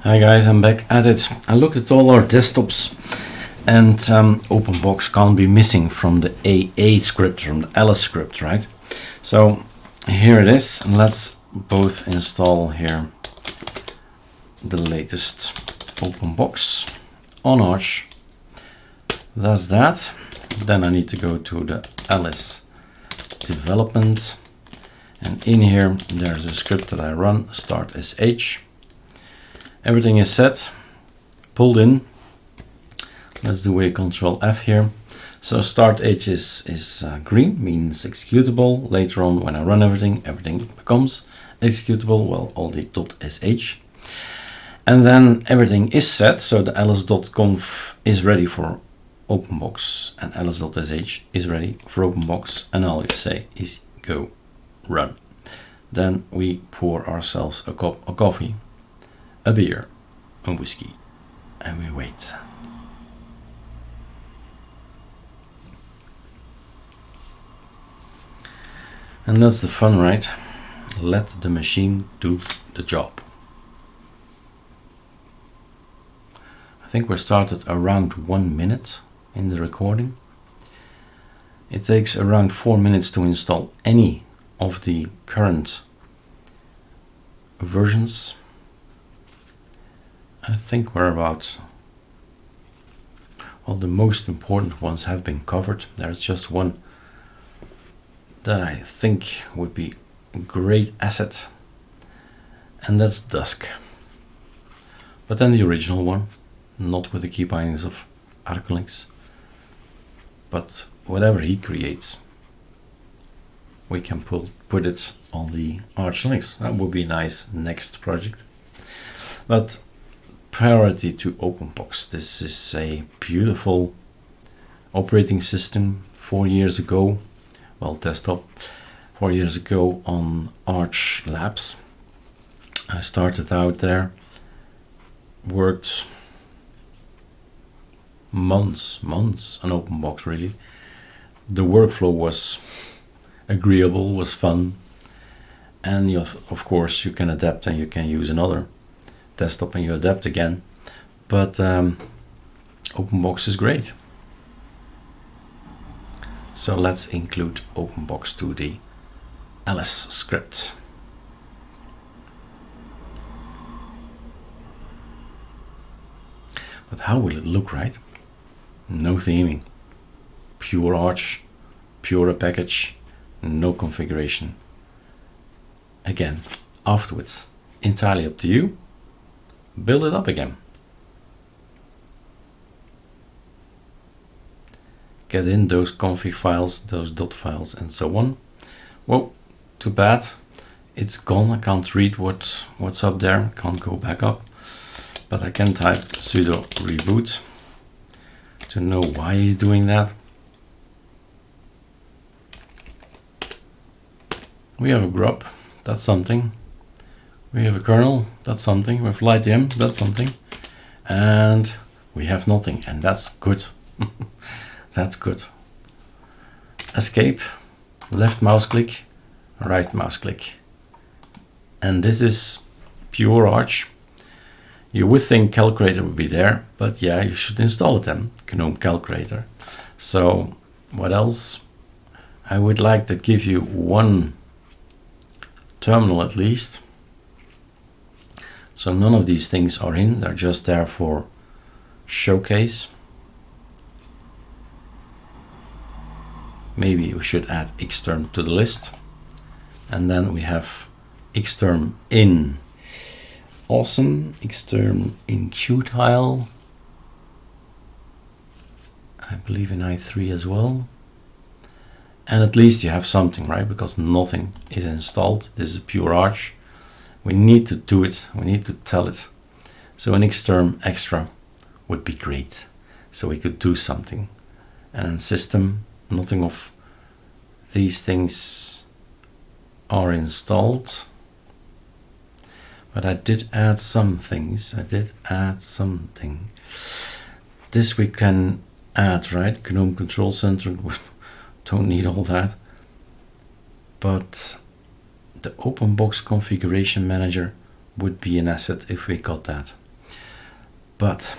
Hi guys, I'm back at it. I looked at all our desktops and Openbox can't be missing from the AA script, from the ls script, right? So here it is, and let's both install here the latest Openbox on Arch. That's that. Then I need to go to the ls development, and in here there's a script that I run, start sh. Everything is set, pulled in. Let's do a Control F here. So start H is green, means executable. Later on, when I run everything becomes executable. Well, all the .sh. And then everything is set. So the ls.conf is ready for Openbox, and ls.sh is ready for Openbox. And all you say is go run. Then we pour ourselves a cup of coffee, a beer, a whiskey, and we wait. And that's the fun, right? Let the machine do the job. I think we started around 1 minute in the recording. It takes around 4 minutes to install any of the current versions. I think we're about, well, the most important ones have been covered. There's just one that I think would be a great asset, and that's Dusk. But then the original one, not with the key bindings of ArcoLinux, but whatever he creates, we can put it on the Arch Linux. That would be a nice next project. But priority to Openbox. This is a beautiful operating system. 4 years ago, well, desktop, 4 years ago on Arch Labs. I started out there, worked months on Openbox really. The workflow was agreeable, was fun, and you of course you can adapt and you can use another desktop and you adapt again, but Openbox is great. So let's include Openbox to the ls script. But how will it look, right? No theming, pure Arch, pure package, no configuration. Again, afterwards, entirely up to you. Build it up again. Get in those config files, those dot files, and so on. Well, too bad. It's gone. I can't read what's up there. Can't go back up. But I can type sudo reboot to know why he's doing that. We have a grub. That's something. We have a kernel, that's something. We have LightVM, that's something. And we have nothing, and that's good. That's good. Escape, left mouse click, right mouse click. And this is pure Arch. You would think Calculator would be there, but yeah, you should install it then, GNOME Calculator. So what else? I would like to give you one terminal at least. So none of these things are in, they're just there for showcase. Maybe we should add xterm to the list. And then we have xterm in awesome, xterm in Qtile, I believe in i3 as well. And at least you have something, right? Because nothing is installed. This is pure Arch. We need to do it, we need to tell it. So an xterm extra would be great. So we could do something. And in system, nothing of these things are installed. But I did add some things. This we can add, right? GNOME Control Center, don't need all that. But the Openbox configuration manager would be an asset if we got that. but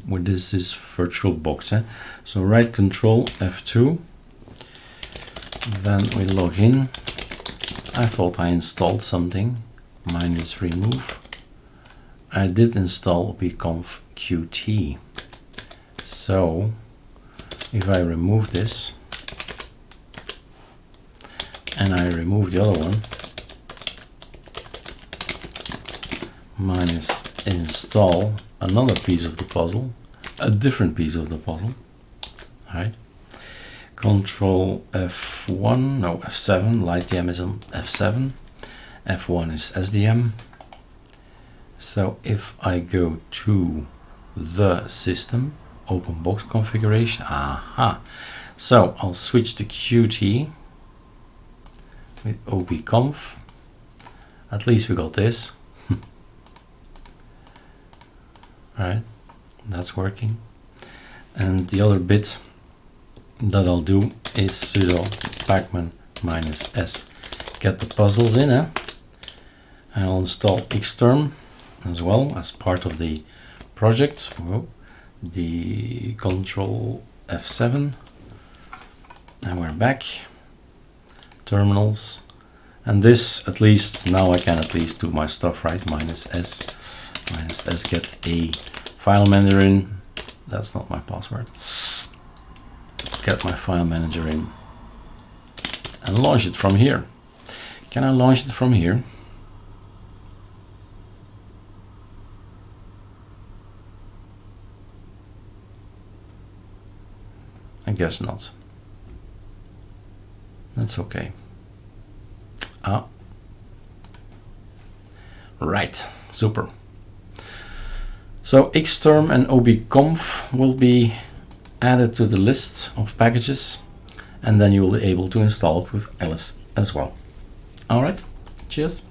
with this is VirtualBox. So right control F2, then we log in. I thought I installed something, minus remove. I did install obconf qt. So if I remove this and I remove the other one, minus install another piece of the puzzle, a different piece of the puzzle. All right. Control F1, no, F7, LightDM is on F7, F1 is SDM. So if I go to the system, Openbox configuration, aha. So I'll switch to Qt with obconf. At least we got this. Alright, that's working. And the other bit that I'll do is sudo pacman -s. Get the puzzles in, I'll install xterm as well as part of the project. Whoa. The control F7, and we're back. Terminals, and this, at least now I can at least do my stuff, right? -s get a file manager in. That's not my password. Get my file manager in and launch it from here. Can I launch it from here? I guess not. That's okay. Right, super. So xterm and obconf will be added to the list of packages, and then you will be able to install it with ls as well. All right, cheers.